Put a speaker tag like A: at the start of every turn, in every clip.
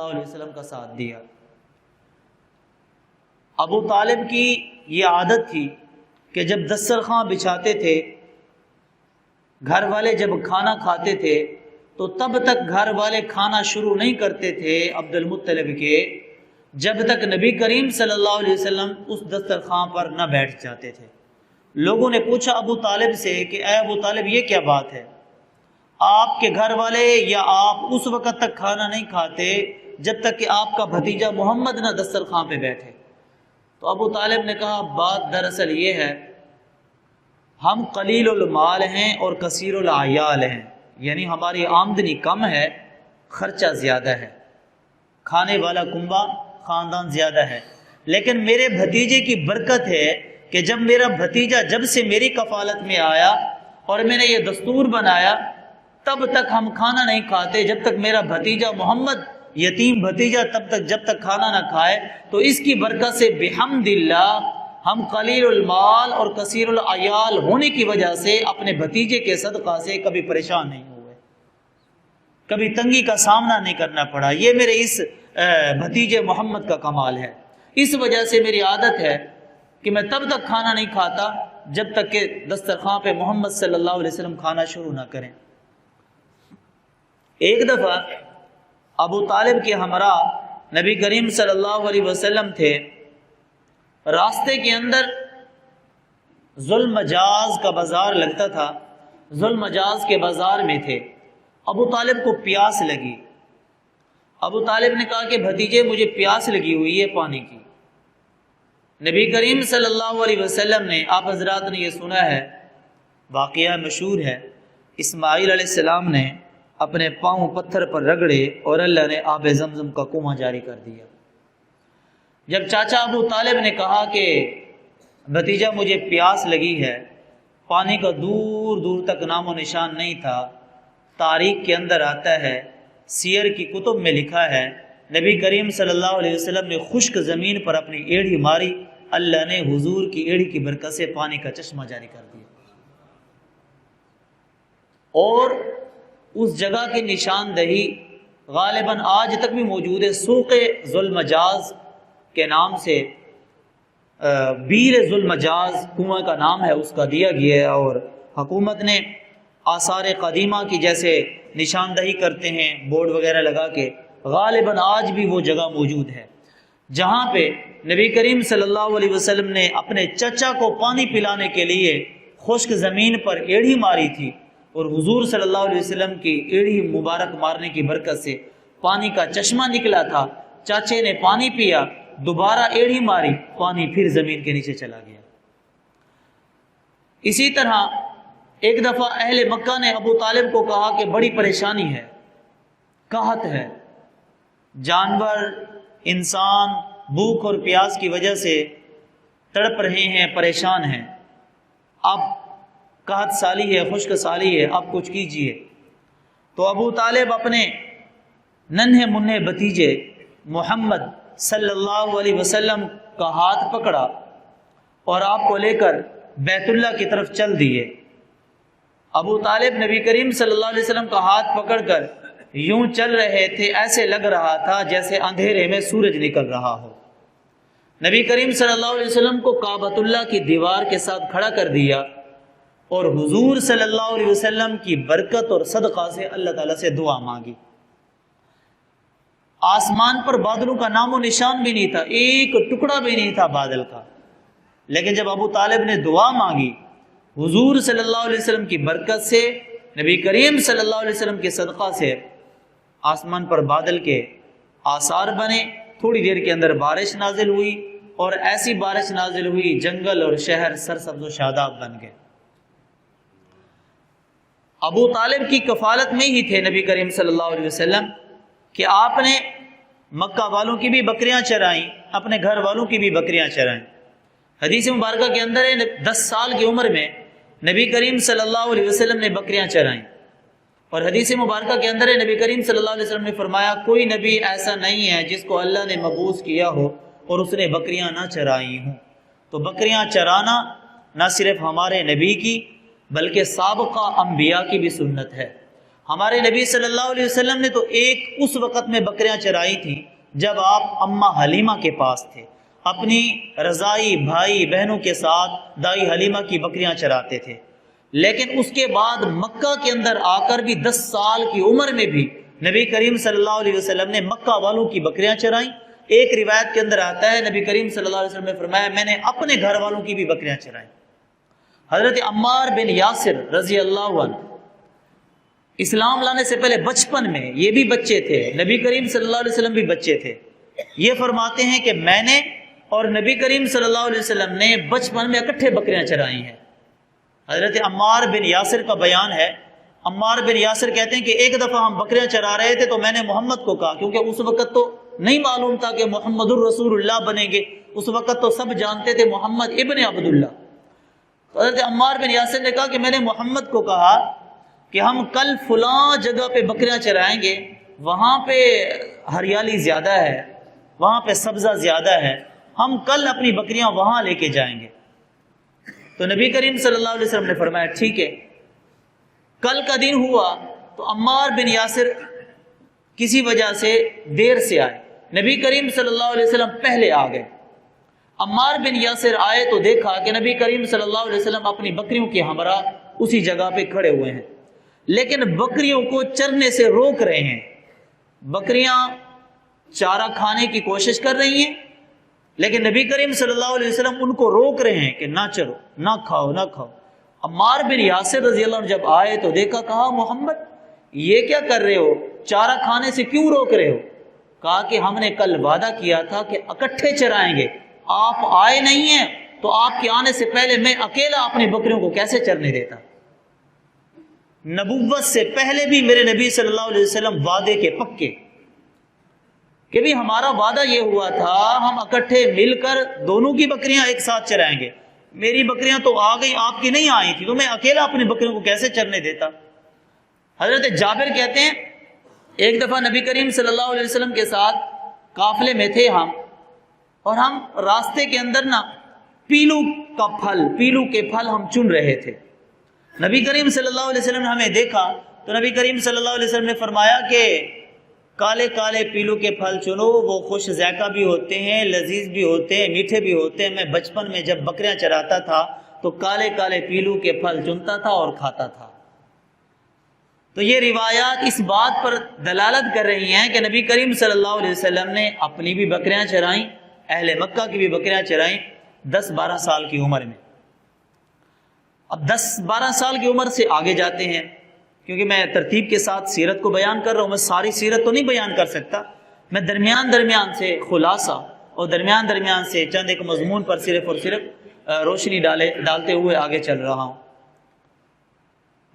A: اللہ علیہ وسلم کا ساتھ دیا۔ ابو طالب کی یہ عادت تھی کہ جب دسترخوان بچھاتے تھے، گھر والے جب کھانا کھاتے تھے تو تب تک گھر والے کھانا شروع نہیں کرتے تھے عبد المطلب کے جب تک نبی کریم صلی اللہ علیہ وسلم اس دسترخوان پر نہ بیٹھ جاتے تھے۔ لوگوں نے پوچھا ابو طالب سے کہ اے ابو طالب یہ کیا بات ہے، آپ کے گھر والے یا آپ اس وقت تک کھانا نہیں کھاتے جب تک کہ آپ کا بھتیجا محمد نہ دسترخوان پہ بیٹھے؟ تو ابو طالب نے کہا بات دراصل یہ ہے، ہم قلیل المال ہیں اور کثیر العیال ہیں، یعنی ہماری آمدنی کم ہے، خرچہ زیادہ ہے، کھانے والا کنبہ خاندان زیادہ ہے، لیکن میرے بھتیجے کی برکت ہے کہ جب میرا بھتیجا جب سے میری کفالت میں آیا اور میں نے یہ دستور بنایا تب تک ہم کھانا نہیں کھاتے جب تک میرا بھتیجا محمد یتیم بھتیجا تب تک جب تک کھانا نہ کھائے، تو اس کی برکت سے بحمد اللہ ہم قلیل المال اور کثیر العیال ہونے کی وجہ سے اپنے بھتیجے کے صدقہ سے کبھی پریشان نہیں ہوئے، کبھی تنگی کا سامنا نہیں کرنا پڑا۔ یہ میرے اس بھتیجے محمد کا کمال ہے۔ اس وجہ سے میری عادت ہے کہ میں تب تک کھانا نہیں کھاتا جب تک کہ دسترخوان پہ محمد صلی اللہ علیہ وسلم کھانا شروع نہ کریں۔ ایک دفعہ ابو طالب کے ہمراہ نبی کریم صلی اللہ علیہ وسلم تھے، راستے کے اندر ذوالمجاز کا بازار لگتا تھا، ذوالمجاز کے بازار میں تھے، ابو طالب کو پیاس لگی۔ ابو طالب نے کہا کہ بھتیجے مجھے پیاس لگی ہوئی ہے پانی کی۔ نبی کریم صلی اللہ علیہ وسلم نے، آپ حضرات نے یہ سنا ہے، واقعہ مشہور ہے، اسماعیل علیہ السلام نے اپنے پاؤں پتھر پر رگڑے اور اللہ نے آب زمزم کا کنواں جاری کر دیا۔ جب چاچا ابو طالب نے کہا کہ بھتیجا مجھے پیاس لگی ہے، پانی کا دور دور تک نام و نشان نہیں تھا، تاریخ کے اندر آتا ہے، سیر کی کتب میں لکھا ہے، نبی کریم صلی اللہ علیہ وسلم نے خشک زمین پر اپنی ایڑھی ماری، اللہ نے حضور کی ایڑھی کی برکت سے پانی کا چشمہ جاری کر دیا۔ اور اس جگہ کی نشاندہی غالباً آج تک بھی موجود ہے، سوق ذوالمجاز کے نام سے، بیر ذوالمجاز کنواں کا نام ہے اس کا دیا گیا ہے، اور حکومت نے آثار قدیمہ کی جیسے نشاندہی کرتے ہیں بورڈ وغیرہ لگا کے، غالباً آج بھی وہ جگہ موجود ہے جہاں پہ نبی کریم صلی اللہ علیہ وسلم نے اپنے چچا کو پانی پلانے کے لیے خشک زمین پر ایڑھی ماری تھی، اور حضور صلی اللہ علیہ وسلم کی ایڑھی مبارک مارنے کی برکت سے پانی کا چشمہ نکلا تھا۔ چاچے نے پانی پیا، دوبارہ ایڑھی ماری، پانی پھر زمین کے نیچے چلا گیا۔ اسی طرح ایک دفعہ اہل مکہ نے ابو طالب کو کہا کہ بڑی پریشانی ہے، قحط ہے، جانور انسان بھوک اور پیاس کی وجہ سے تڑپ رہے ہیں، پریشان ہیں، اب قحط سالی ہے، خشک سالی ہے، اب کچھ کیجئے۔ تو ابو طالب اپنے ننھے منھے بھتیجے محمد صلی اللہ علیہ وسلم کا ہاتھ پکڑا اور آپ کو لے کر بیت اللہ کی طرف چل دیے۔ ابو طالب نبی کریم صلی اللہ علیہ وسلم کا ہاتھ پکڑ کر یوں چل رہے تھے، ایسے لگ رہا تھا جیسے اندھیرے میں سورج نکل رہا ہو۔ نبی کریم صلی اللہ علیہ وسلم کو کعبۃ اللہ کی دیوار کے ساتھ کھڑا کر دیا، اور حضور صلی اللہ علیہ وسلم کی برکت اور صدقہ سے اللہ تعالیٰ سے دعا مانگی۔ آسمان پر بادلوں کا نام و نشان بھی نہیں تھا، ایک ٹکڑا بھی نہیں تھا بادل کا، لیکن جب ابو طالب نے دعا مانگی، حضور صلی اللہ علیہ وسلم کی برکت سے، نبی کریم صلی اللہ علیہ وسلم کے صدقہ سے آسمان پر بادل کے آثار بنے، تھوڑی دیر کے اندر بارش نازل ہوئی، اور ایسی بارش نازل ہوئی جنگل اور شہر سرسبز و شاداب بن گئے۔ ابو طالب کی کفالت میں ہی تھے نبی کریم صلی اللہ علیہ وسلم کہ آپ نے مکہ والوں کی بھی بکریاں چرائیں، اپنے گھر والوں کی بھی بکریاں چرائیں۔ حدیث مبارکہ کے اندر ہے 10 سال کی عمر میں نبی کریم صلی اللہ علیہ وسلم نے بکریاں چرائیں، اور حدیث مبارکہ کے اندر ہے نبی کریم صلی اللہ علیہ وسلم نے فرمایا کوئی نبی ایسا نہیں ہے جس کو اللہ نے مبعوث کیا ہو اور اس نے بکریاں نہ چرائی ہوں۔ تو بکریاں چرانا نہ صرف ہمارے نبی کی بلکہ سابقہ انبیاء کی بھی سنت ہے۔ ہمارے نبی صلی اللہ علیہ وسلم نے تو ایک اس وقت میں بکریاں چرائی تھیں جب آپ اماں حلیمہ کے پاس تھے، اپنی رضائی بھائی بہنوں کے ساتھ دائی حلیمہ کی بکریاں چراتے تھے۔ لیکن اس کے بعد مکہ کے اندر آ کر بھی 10 سال کی عمر میں بھی نبی کریم صلی اللہ علیہ وسلم نے مکہ والوں کی بکریاں چرائیں۔ ایک روایت کے اندر آتا ہے نبی کریم صلی اللہ علیہ وسلم نے فرمایا میں نے اپنے گھر والوں کی بھی بکریاں چرائیں۔ حضرت عمار بن یاسر رضی اللہ عنہ اسلام لانے سے پہلے بچپن میں یہ بھی بچے تھے، نبی کریم صلی اللہ علیہ وسلم بھی بچے تھے، یہ فرماتے ہیں کہ میں نے اور نبی کریم صلی اللہ علیہ وسلم نے بچپن میں اکٹھے بکریاں چرائی ہیں۔ حضرت عمار بن یاسر کا بیان ہے، عمار بن یاسر کہتے ہیں کہ ایک دفعہ ہم بکریاں چرا رہے تھے تو میں نے محمد کو کہا، کیونکہ اس وقت تو نہیں معلوم تھا کہ محمد الرسول اللہ بنیں گے، اس وقت تو سب جانتے تھے محمد ابن عبداللہ۔ حضرت عمار بن یاسر نے کہا کہ میں نے محمد کو کہا کہ ہم کل فلاں جگہ پہ بکریاں چرائیں گے، وہاں پہ ہریالی زیادہ ہے، وہاں پہ سبزہ زیادہ ہے، ہم کل اپنی بکریاں وہاں لے کے جائیں گے۔ تو نبی کریم صلی اللہ علیہ وسلم نے فرمایا ٹھیک ہے۔ کل کا دن ہوا تو عمار بن یاسر کسی وجہ سے دیر سے آئے، نبی کریم صلی اللہ علیہ وسلم پہلے آ گئے۔ عمار بن یاسر آئے تو دیکھا کہ نبی کریم صلی اللہ علیہ وسلم اپنی بکریوں کے ہمراہ اسی جگہ پہ کھڑے ہوئے ہیں، لیکن بکریوں کو چرنے سے روک رہے ہیں۔ بکریاں چارہ کھانے کی کوشش کر رہی ہیں، لیکن نبی کریم صلی اللہ علیہ وسلم ان کو روک رہے ہیں کہ نہ چرو، نہ کھاؤ، نہ کھاؤ۔ عمار بن یاسر رضی اللہ عنہ جب آئے تو دیکھا، کہا محمد یہ کیا کر رہے ہو، چارہ کھانے سے کیوں روک رہے ہو؟ کہا کہ ہم نے کل وعدہ کیا تھا کہ اکٹھے چرائیں گے، آپ آئے نہیں ہیں تو آپ کے آنے سے پہلے میں اکیلا اپنی بکریوں کو کیسے چرنے دیتا۔ نبوت سے پہلے بھی میرے نبی صلی اللہ علیہ وسلم وعدے کے پکے کہ بھی ہمارا وعدہ یہ ہوا تھا ہم اکٹھے مل کر دونوں کی بکریاں ایک ساتھ چرائیں گے، میری بکریاں تو آ گئی، آپ کی نہیں آئی تھی، تو میں اکیلا اپنی بکریوں کو کیسے چرنے دیتا۔ حضرت جابر کہتے ہیں ایک دفعہ نبی کریم صلی اللہ علیہ وسلم کے ساتھ قافلے میں تھے ہم، اور ہم راستے کے اندر پیلو کے پھل ہم چن رہے تھے۔ نبی کریم صلی اللہ علیہ وسلم نے ہمیں دیکھا تو نبی کریم صلی اللہ علیہ وسلم نے فرمایا کہ کالے کالے پیلو کے پھل چنو، وہ خوش ذائقہ بھی ہوتے ہیں، لذیذ بھی ہوتے ہیں، میٹھے بھی ہوتے ہیں۔ میں بچپن میں جب بکریاں چراتا تھا تو کالے کالے پیلو کے پھل چنتا تھا اور کھاتا تھا۔ تو یہ روایات اس بات پر دلالت کر رہی ہیں کہ نبی کریم صلی اللہ علیہ وسلم نے اپنی بھی بکریاں چرائیں، اہل مکہ کی بھی بکریاں چرائیں 10-12 سال کی عمر میں۔ اب 10-12 سال کی عمر سے آگے جاتے ہیں، کیونکہ میں ترتیب کے ساتھ سیرت کو بیان کر رہا ہوں، میں ساری سیرت تو نہیں بیان کر سکتا، میں درمیان سے خلاصہ اور درمیان سے چند ایک مضمون پر صرف اور صرف روشنی ڈالتے ہوئے آگے چل رہا ہوں۔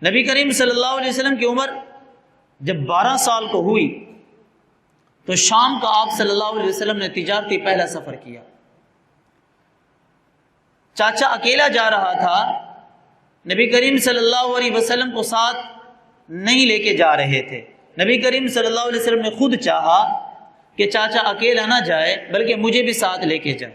A: نبی کریم صلی اللہ علیہ وسلم کی عمر جب 12 سال کو ہوئی تو شام کا آپ صلی اللہ علیہ وسلم نے تجارتی پہلا سفر کیا۔ چاچا اکیلا جا رہا تھا، نبی کریم صلی اللہ علیہ وسلم کو ساتھ نہیں لے کے جا رہے تھے۔ نبی کریم صلی اللہ علیہ وسلم نے خود چاہا کہ چاچا اکیلا نہ جائے بلکہ مجھے بھی ساتھ لے کے جائے۔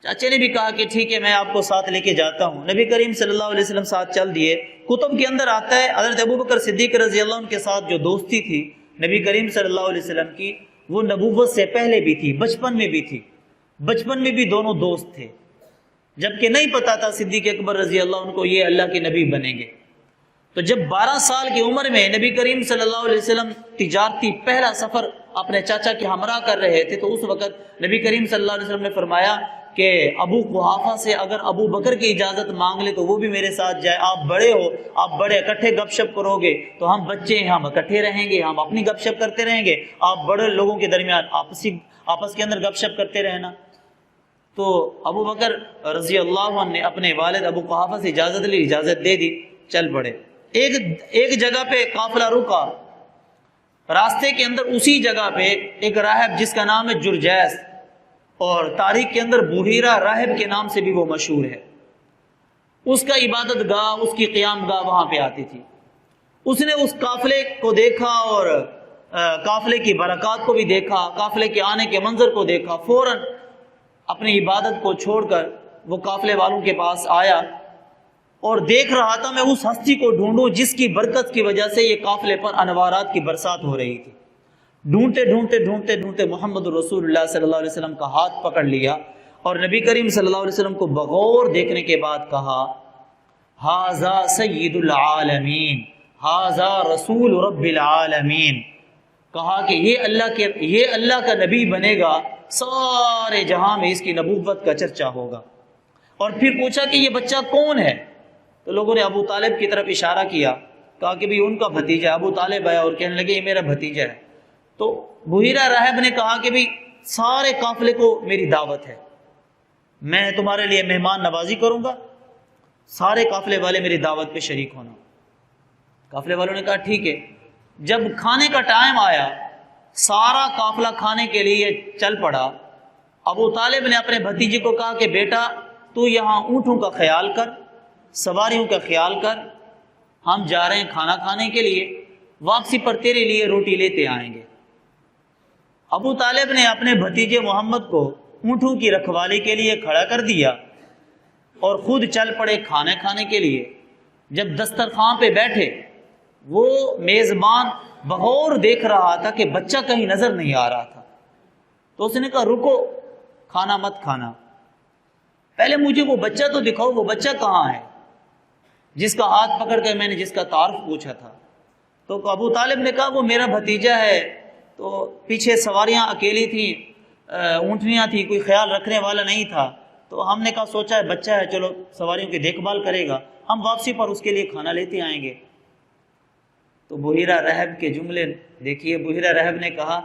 A: چاچے نے بھی کہا کہ ٹھیک ہے میں آپ کو ساتھ لے کے جاتا ہوں۔ نبی کریم صلی اللہ علیہ وسلم ساتھ چل دیے۔ کتب کے اندر آتا ہے حضرت ابوبکر صدیق رضی اللہ عنہ کے ساتھ جو دوستی تھی نبی کریم صلی اللہ علیہ وسلم کی، وہ نبوت سے پہلے بھی تھی، بچپن میں بھی تھی۔ بچپن میں بھی دونوں دوست تھے، جبکہ نہیں پتا تھا صدیق اکبر رضی اللہ عنہ کو یہ اللہ کے نبی بنیں گے۔ تو جب 12 سال کی عمر میں نبی کریم صلی اللہ علیہ وسلم تجارتی پہلا سفر اپنے چاچا کے ہمراہ کر رہے تھے تو اس وقت نبی کریم صلی اللہ علیہ وسلم نے فرمایا کہ ابو قحافہ سے اگر ابو بکر کی اجازت مانگ لے تو وہ بھی میرے ساتھ جائے، آپ بڑے ہو، آپ بڑے اکٹھے گپ شپ کرو گے تو ہم بچے ہیں، ہم اکٹھے رہیں گے، ہم اپنی گپ شپ کرتے رہیں گے، آپ بڑے لوگوں کے درمیان آپس کے اندر گپ شپ کرتے رہنا۔ تو ابو بکر رضی اللہ عنہ نے اپنے والد ابو قحافہ سے اجازت لی، اجازت دے دی، چل پڑے۔ ایک جگہ پہ قافلہ رکا، راستے کے اندر اسی جگہ پہ ایک راہب جس کا نام ہے جرجیس، اور تاریخ کے اندر بحیرہ راہب کے نام سے بھی وہ مشہور ہے، اس کا عبادت گاہ، اس کی قیام گاہ وہاں پہ آتی تھی۔ اس نے اس قافلے کو دیکھا اور قافلے کی برکات کو بھی دیکھا، قافلے کے آنے کے منظر کو دیکھا، فوراً اپنی عبادت کو چھوڑ کر وہ قافلے والوں کے پاس آیا اور دیکھ رہا تھا میں اس ہستی کو ڈھونڈوں جس کی برکت کی وجہ سے یہ قافلے پر انوارات کی برسات ہو رہی تھی۔ ڈھونڈتے ڈھونڈتے ڈھونڈتے ڈھونڈتے محمد رسول اللہ صلی اللہ علیہ وسلم کا ہاتھ پکڑ لیا اور نبی کریم صلی اللہ علیہ وسلم کو بغور دیکھنے کے بعد کہا ھذا سید العالمین ھذا رسول رب العالمین، کہا کہ یہ اللہ کا نبی بنے گا، سارے جہاں میں اس کی نبوت کا چرچا ہوگا۔ اور پھر پوچھا کہ یہ بچہ کون ہے؟ تو لوگوں نے ابو طالب کی طرف اشارہ کیا، کہا کہ بھی ان کا بھتیجا۔ ابو طالب آیا اور کہنے لگے یہ میرا بھتیجا ہے۔ تو بحیرہ راہب نے کہا کہ بھی سارے قافلے کو میری دعوت ہے، میں تمہارے لیے مہمان نوازی کروں گا، سارے قافلے والے میری دعوت پہ شریک ہونا۔ قافلے والوں نے کہا ٹھیک ہے۔ جب کھانے کا ٹائم آیا، سارا قافلہ کھانے کے لیے چل پڑا۔ ابو طالب نے اپنے بھتیجے کو کہا کہ بیٹا تو یہاں اونٹوں کا خیال کر، سواریوں کا خیال کر، ہم جا رہے ہیں کھانا کھانے کے لیے، واپسی پر تیرے لیے روٹی لیتے آئیں گے۔ ابو طالب نے اپنے بھتیجے محمد کو اونٹوں کی رکھوالی کے لیے کھڑا کر دیا اور خود چل پڑے کھانے کھانے کے لیے۔ جب دسترخوان پہ بیٹھے، وہ میزبان بغور دیکھ رہا تھا کہ بچہ کہیں نظر نہیں آ رہا تھا، تو اس نے کہا رکو، کھانا مت کھانا، پہلے مجھے وہ بچہ تو دکھاؤ، وہ بچہ کہاں ہے جس کا ہاتھ پکڑ کے میں نے جس کا تعارف پوچھا تھا؟ تو ابو طالب نے کہا وہ میرا بھتیجا ہے، تو پیچھے سواریاں اکیلی تھیں، اونٹنیاں تھیں، کوئی خیال رکھنے والا نہیں تھا، تو ہم نے کہا سوچا ہے بچہ ہے، چلو سواریوں کی دیکھ بھال کرے گا، ہم واپسی پر اس کے لیے کھانا لیتے آئیں گے۔ تو بحیرہ رہب کے جملے دیکھیے، بحیرہ رہب نے کہا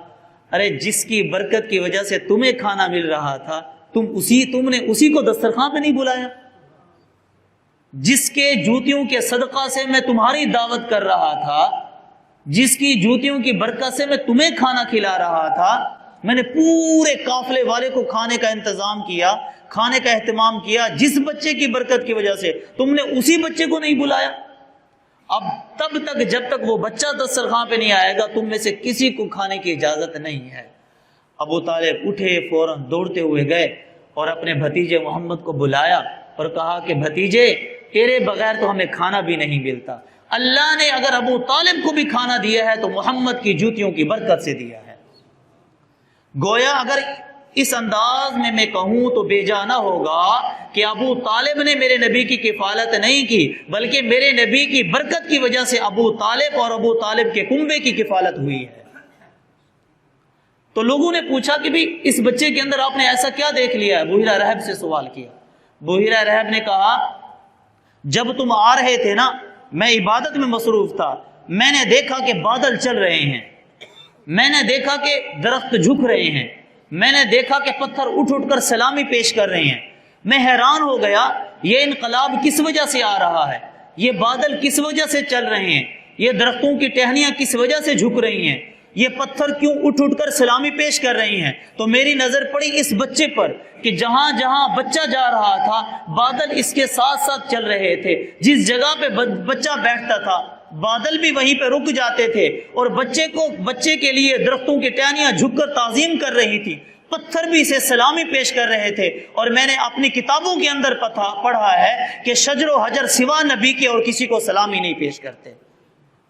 A: ارے جس کی برکت کی وجہ سے تمہیں کھانا مل رہا تھا، تم نے اسی کو دسترخوان پہ نہیں بلایا؟ جس کے جوتیوں کے صدقہ سے میں تمہاری دعوت کر رہا تھا، جس کی جوتیوں کی برکت سے میں تمہیں کھانا کھلا رہا تھا، میں نے پورے قافلے والے کو کھانے کا انتظام کیا، کھانے کا اہتمام کیا، جس بچے کی برکت کی وجہ سے تم نے اسی بچے کو نہیں بلایا۔ اب تب تک جب تک وہ بچہ دسترخوان پہ نہیں آئے گا، تم میں سے کسی کو کھانے کی اجازت نہیں ہے۔ ابو طالب اٹھے، فوراً دوڑتے ہوئے گئے اور اپنے بھتیجے محمد کو بلایا اور کہا کہ بھتیجے تیرے بغیر تو ہمیں کھانا بھی نہیں ملتا، اللہ نے اگر ابو طالب کو بھی کھانا دیا ہے تو محمد کی جوتیوں کی برکت سے دیا ہے۔ گویا اگر اس انداز میں کہوں تو بے جا نہ ہوگا کہ ابو طالب نے میرے نبی کی کفالت نہیں کی، بلکہ میرے نبی کی برکت کی وجہ سے ابو طالب اور ابو طالب کے کنبے کی کفالت ہوئی ہے۔ تو لوگوں نے پوچھا کہ بھی اس بچے کے اندر آپ نے ایسا کیا دیکھ لیا ہے؟ بحیرہ رہب سے سوال کیا۔ بحیرہ رہب نے کہا جب تم آ رہے تھے نا، میں عبادت میں مصروف تھا، میں نے دیکھا کہ بادل چل رہے ہیں، میں نے دیکھا کہ درخت جھک رہے ہیں، میں نے دیکھا کہ پتھر اٹھ اٹھ کر سلامی پیش کر رہے ہیں، میں حیران ہو گیا یہ انقلاب کس وجہ سے آ رہا ہے، یہ بادل کس وجہ سے چل رہے ہیں، یہ درختوں کی ٹہنیاں کس وجہ سے جھک رہی ہیں، یہ پتھر کیوں اٹھ اٹھ کر سلامی پیش کر رہی ہیں؟ تو میری نظر پڑی اس بچے پر کہ جہاں جہاں بچہ جا رہا تھا بادل اس کے ساتھ ساتھ چل رہے تھے، جس جگہ پہ بچہ بیٹھتا تھا بادل بھی وہیں پہ رک جاتے تھے، اور بچے کے لیے درختوں کی ٹہنیاں جھک کر تعظیم کر رہی تھی، پتھر بھی اسے سلامی پیش کر رہے تھے۔ اور میں نے اپنی کتابوں کے اندر پڑھا ہے کہ شجر و حجر سوا نبی کے اور کسی کو سلامی نہیں پیش کرتے۔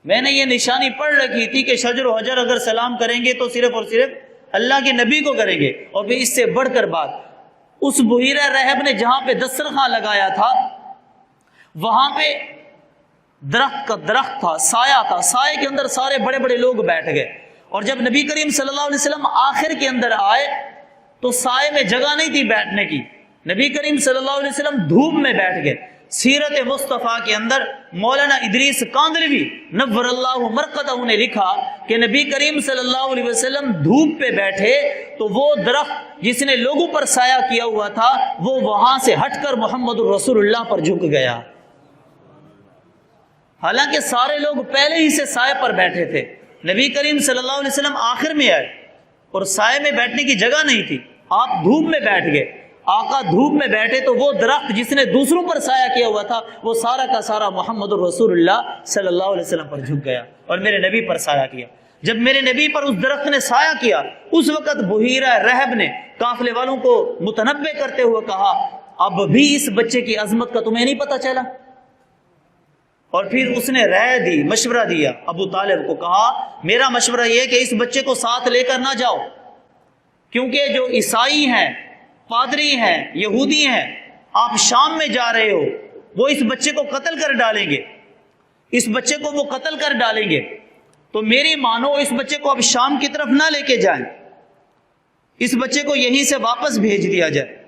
A: میں نے یہ نشانی پڑھ رکھی تھی کہ شجر و حجر اگر سلام کریں گے تو صرف اور صرف اللہ کے نبی کو کریں گے۔ اور پھر اس سے بڑھ کر بات، اس بحیرہ رہب نے جہاں پہ دسترخوان لگایا تھا وہاں پہ درخت تھا، سایہ تھا، سائے کے اندر سارے بڑے بڑے لوگ بیٹھ گئے، اور جب نبی کریم صلی اللہ علیہ وسلم آخر کے اندر آئے تو سائے میں جگہ نہیں تھی بیٹھنے کی، نبی کریم صلی اللہ علیہ وسلم دھوپ میں بیٹھ گئے۔ سیرت مصطفیٰ کے اندر مولانا ادریس کاندلوی نور اللہ مرقدہ نے لکھا کہ نبی کریم صلی اللہ علیہ وسلم دھوپ پہ بیٹھے تو وہ درخت جس نے لوگوں پر سایہ کیا ہوا تھا وہ وہاں سے ہٹ کر محمد رسول اللہ پر جھک گیا، حالانکہ سارے لوگ پہلے ہی سے سائے پر بیٹھے تھے۔ نبی کریم صلی اللہ علیہ وسلم آخر میں آئے اور سائے میں بیٹھنے کی جگہ نہیں تھی، آپ دھوپ میں بیٹھ گئے۔ آقا دھوپ میں بیٹھے تو وہ درخت جس نے دوسروں پر سایہ کیا ہوا تھا وہ سارا کا سارا محمد رسول اللہ صلی اللہ علیہ وسلم پر جھک گیا اور میرے نبی پر سایہ کیا۔ جب میرے نبی پر اس درخت نے سایہ کیا، اس وقت بحیرہ رہب نے قافلے والوں کو متنبہ کرتے ہوئے کہا اب بھی اس بچے کی عظمت کا تمہیں نہیں پتا چلا؟ اور پھر اس نے رائے دی، مشورہ دیا، ابو طالب کو کہا میرا مشورہ یہ ہے کہ اس بچے کو ساتھ لے کر نہ جاؤ، کیونکہ جو عیسائی ہیں، پادری ہیں، یہودی ہیں، آپ شام میں جا رہے ہو، وہ اس بچے کو قتل کر ڈالیں گے، اس بچے کو وہ قتل کر ڈالیں گے، تو میری مانو اس بچے کو اب شام کی طرف نہ لے کے جائیں، اس بچے کو یہیں سے واپس بھیج دیا جائے۔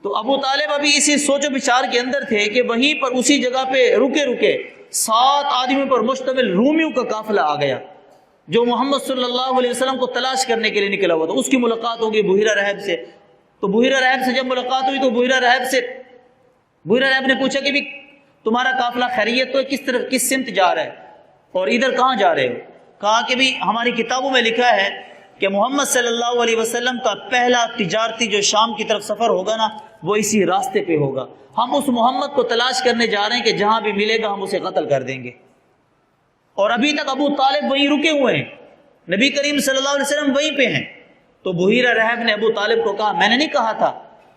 A: تو ابو طالب ابھی اسی سوچ و بچار کے اندر تھے کہ وہیں پر اسی جگہ پہ رکے 7 آدمیوں پر مشتمل رومیوں کا قافلہ آ گیا جو محمد صلی اللہ علیہ وسلم کو تلاش کرنے کے لیے نکلا ہوا تھا۔ اس کی ملاقات ہوگی بحیرہ رحب سے، تو بحیرہ رحب سے جب ملاقات ہوئی تو بحیرہ رحب نے پوچھا کہ بھی تمہارا قافلہ خیریت تو کس سمت جا رہا ہے اور ادھر کہاں جا رہے ہو؟ کہا کہ بھی ہماری کتابوں میں لکھا ہے کہ محمد صلی اللہ علیہ وسلم کا پہلا تجارتی جو شام کی طرف سفر ہوگا نا، وہ اسی راستے پہ ہوگا، ہم اس محمد کو تلاش کرنے جا رہے ہیں کہ جہاں بھی ملے گا ہم اسے قتل کر دیں گے۔ اور ابھی تک ابو طالب وہیں رکے ہوئے ہیں، نبی کریم صلی اللہ علیہ وسلم وہیں پہ ہیں۔ تو بحیرہ رحب نے ابو طالب کو کہا میں نے نہیں کہا تھا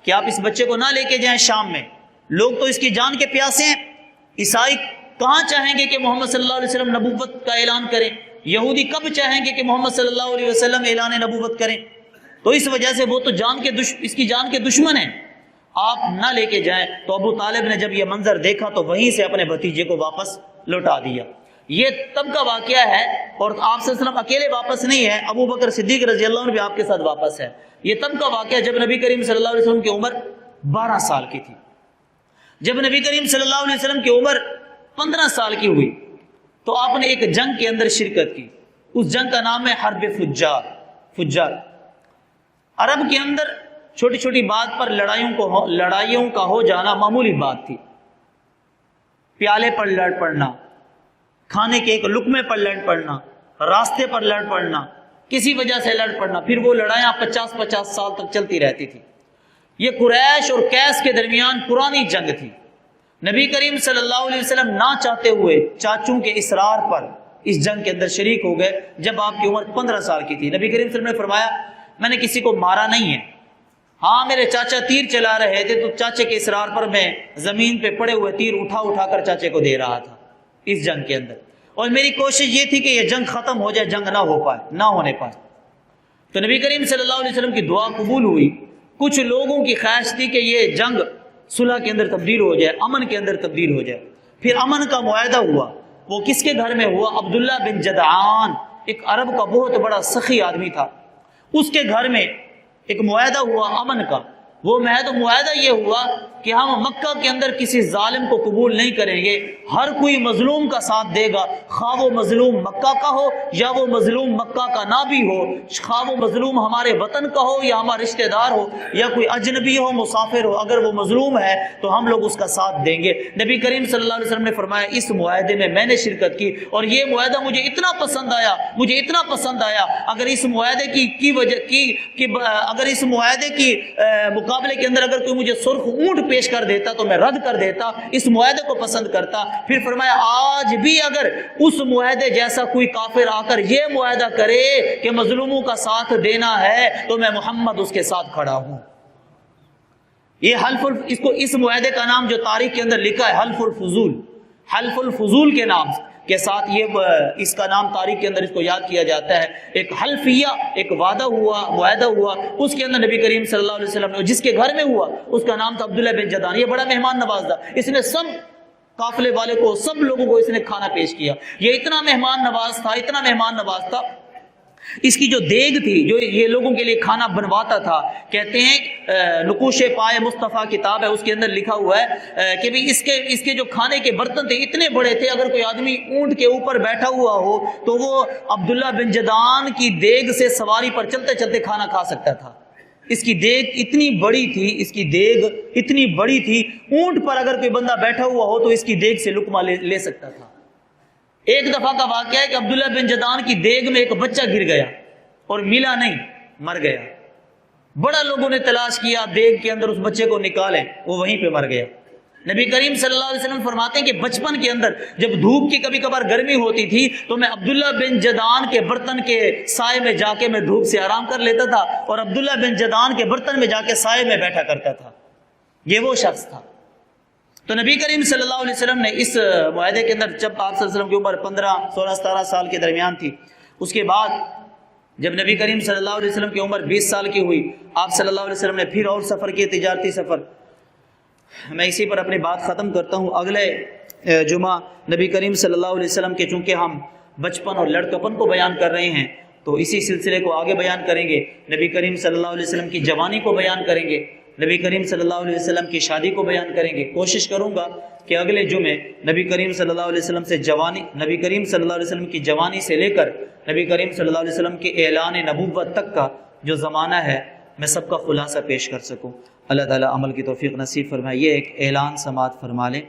A: کہ آپ اس بچے کو نہ لے کے جائیں شام میں، لوگ تو اس کی جان کے پیاسے ہیں، عیسائی کہاں چاہیں گے کہ محمد صلی اللہ علیہ وسلم نبوت کا اعلان کریں، یہودی کب چاہیں گے کہ محمد صلی اللہ علیہ وسلم اعلان نبوت کریں، تو اس وجہ سے وہ تو اس کی جان کے دشمن ہیں، آپ نہ لے کے جائیں۔ تو ابو طالب نے جب یہ منظر دیکھا تو وہیں سے اپنے بھتیجے کو واپس لوٹا دیا۔ یہ تب کا واقعہ ہے، اور آپ صلی اللہ علیہ وسلم اکیلے واپس نہیں ہے، ابو بکر صدیق رضی اللہ عنہ بھی آپ کے ساتھ واپس ہے۔ یہ تب کا واقعہ جب نبی کریم صلی اللہ علیہ وسلم کی عمر 12 سال کی تھی۔ جب نبی کریم صلی اللہ علیہ وسلم کی عمر 15 سال کی ہوئی تو آپ نے ایک جنگ کے اندر شرکت کی، اس جنگ کا نام ہے حرب فجار۔ عرب کے اندر چھوٹی چھوٹی بات پر لڑائیوں کا ہو جانا معمولی بات تھی، پیالے پر لڑ پڑنا، کھانے کے ایک لقمے پر لڑ پڑنا، راستے پر لڑ پڑنا، کسی وجہ سے لڑ پڑنا، پھر وہ لڑائیاں 50 سال تک چلتی رہتی تھی۔ یہ قریش اور قیس کے درمیان پرانی جنگ تھی۔ نبی کریم صلی اللہ علیہ وسلم نہ چاہتے ہوئے چاچوں کے اصرار پر اس جنگ کے اندر شریک ہو گئے جب آپ کی عمر 15 سال کی تھی۔ نبی کریم صلی اللہ علیہ وسلم نے فرمایا میں نے کسی کو مارا نہیں ہے، ہاں میرے چاچا تیر چلا رہے تھے تو چاچے کے اصرار پر میں زمین پہ پڑے ہوئے تیر اٹھا کر چاچے کو دے رہا تھا اس جنگ کے اندر، اور میری کوشش یہ تھی کہ یہ جنگ ختم ہو جائے، جنگ نہ ہونے پائے۔ تو نبی کریم صلی اللہ علیہ وسلم کی دعا قبول ہوئی۔ کچھ لوگوں کی خواہش تھی کہ یہ جنگ صلح کے اندر تبدیل ہو جائے، امن کے اندر تبدیل ہو جائے۔ پھر امن کا معاہدہ ہوا، وہ کس کے گھر میں ہوا؟ عبداللہ بن جدعان، ایک عرب کا بہت بڑا سخی آدمی تھا، اس کے گھر میں ایک معاہدہ ہوا امن کا۔ وہ معاہدہ یہ ہوا کہ ہم مکہ کے اندر کسی ظالم کو قبول نہیں کریں گے، ہر کوئی مظلوم کا ساتھ دے گا، خواہ وہ مظلوم مکہ کا ہو یا وہ مظلوم مکہ کا نہ بھی ہو، خواہ وہ مظلوم ہمارے وطن کا ہو یا ہمارا رشتہ دار ہو یا کوئی اجنبی ہو، مسافر ہو، اگر وہ مظلوم ہے تو ہم لوگ اس کا ساتھ دیں گے۔ نبی کریم صلی اللہ علیہ وسلم نے فرمایا اس معاہدے میں نے شرکت کی اور یہ معاہدہ مجھے اتنا پسند آیا، اگر اس معاہدے کی مقابلے کے اندر اگر کوئی مجھے سرخ اونٹ پیش کر دیتا تو میں رد کر دیتا، اس معاہدے کو پسند کرتا۔ پھر فرمایا آج بھی اگر اس معاہدے جیسا کوئی کافر آ کر یہ معاہدہ کرے کہ مظلوموں کا ساتھ دینا ہے تو میں محمد اس کے ساتھ کھڑا ہوں۔ یہ اس معاہدے کا نام جو تاریخ کے اندر لکھا ہے حلف الفضول کے نام کے ساتھ یہ اس کا نام تاریخ کے اندر اس کو یاد کیا جاتا ہے۔ ایک حلفیہ، ایک معاہدہ ہوا، اس کے اندر نبی کریم صلی اللہ علیہ وسلم نے جس کے گھر میں ہوا اس کا نام تھا عبداللہ بن جدعان۔ یہ بڑا مہمان نواز تھا، اس نے سب قافلے والے کو، سب لوگوں کو اس نے کھانا پیش کیا۔ یہ اتنا مہمان نواز تھا، اس کی جو دیگ تھی جو یہ لوگوں کے لیے کھانا بنواتا تھا، کہتے ہیں نقوش پائے مصطفیٰ کتاب ہے اس کے اندر لکھا ہوا ہے کہ بھی اس کے جو کھانے کے برتن تھے اتنے بڑے تھے، اگر کوئی آدمی اونٹ کے اوپر بیٹھا ہوا ہو تو وہ عبداللہ بن جدعان کی دیگ سے سواری پر چلتے چلتے کھانا کھا سکتا تھا۔ اس کی دیگ اتنی بڑی تھی، اونٹ پر اگر کوئی بندہ بیٹھا ہوا ہو تو اس کی دیگ سے لقمہ لے سکتا تھا۔ ایک دفعہ کا واقعہ ہے کہ عبداللہ بن جدعان کی دیگ میں ایک بچہ گر گیا اور ملا نہیں، مر گیا۔ بڑا لوگوں نے تلاش کیا دیگ کے اندر اس بچے کو نکالیں، وہ وہیں پہ مر گیا۔ نبی کریم صلی اللہ علیہ وسلم فرماتے ہیں کہ بچپن کے اندر جب دھوپ کی کبھی کبھار گرمی ہوتی تھی تو میں عبداللہ بن جدعان کے برتن کے سائے میں جا کے میں دھوپ سے آرام کر لیتا تھا اور عبداللہ بن جدعان کے برتن میں جا کے سائے میں بیٹھا کرتا تھا۔ یہ وہ شخص تھا۔ تو نبی کریم صلی اللہ علیہ وسلم نے اس معاہدے کے اندر جب آپ صلی اللہ علیہ وسلم کی عمر 15 16 17 سال کے درمیان تھی، اس کے بعد جب نبی کریم صلی اللہ علیہ وسلم کی عمر 20 سال کی ہوئی، آپ صلی اللہ علیہ وسلم نے پھر اور سفر کیے، تجارتی سفر۔ میں اسی پر اپنی بات ختم کرتا ہوں۔ اگلے جمعہ نبی کریم صلی اللہ علیہ وسلم کے چونکہ ہم بچپن اور لڑکپن کو بیان کر رہے ہیں تو اسی سلسلے کو آگے بیان کریں گے، نبی کریم صلی اللہ علیہ وسلم کی جوانی کو بیان کریں گے، نبی کریم صلی اللہ علیہ وسلم کی شادی کو بیان کریں گے۔ کوشش کروں گا کہ اگلے جمعے نبی کریم صلی اللہ علیہ وسلم سے نبی کریم صلی اللہ علیہ وسلم کی جوانی سے لے کر نبی کریم صلی اللہ علیہ وسلم کے اعلان نبوت تک کا جو زمانہ ہے میں سب کا خلاصہ پیش کر سکوں۔ اللہ تعالیٰ عمل کی توفیق نصیب فرمائے۔ یہ ایک اعلان سماعت فرما لیں۔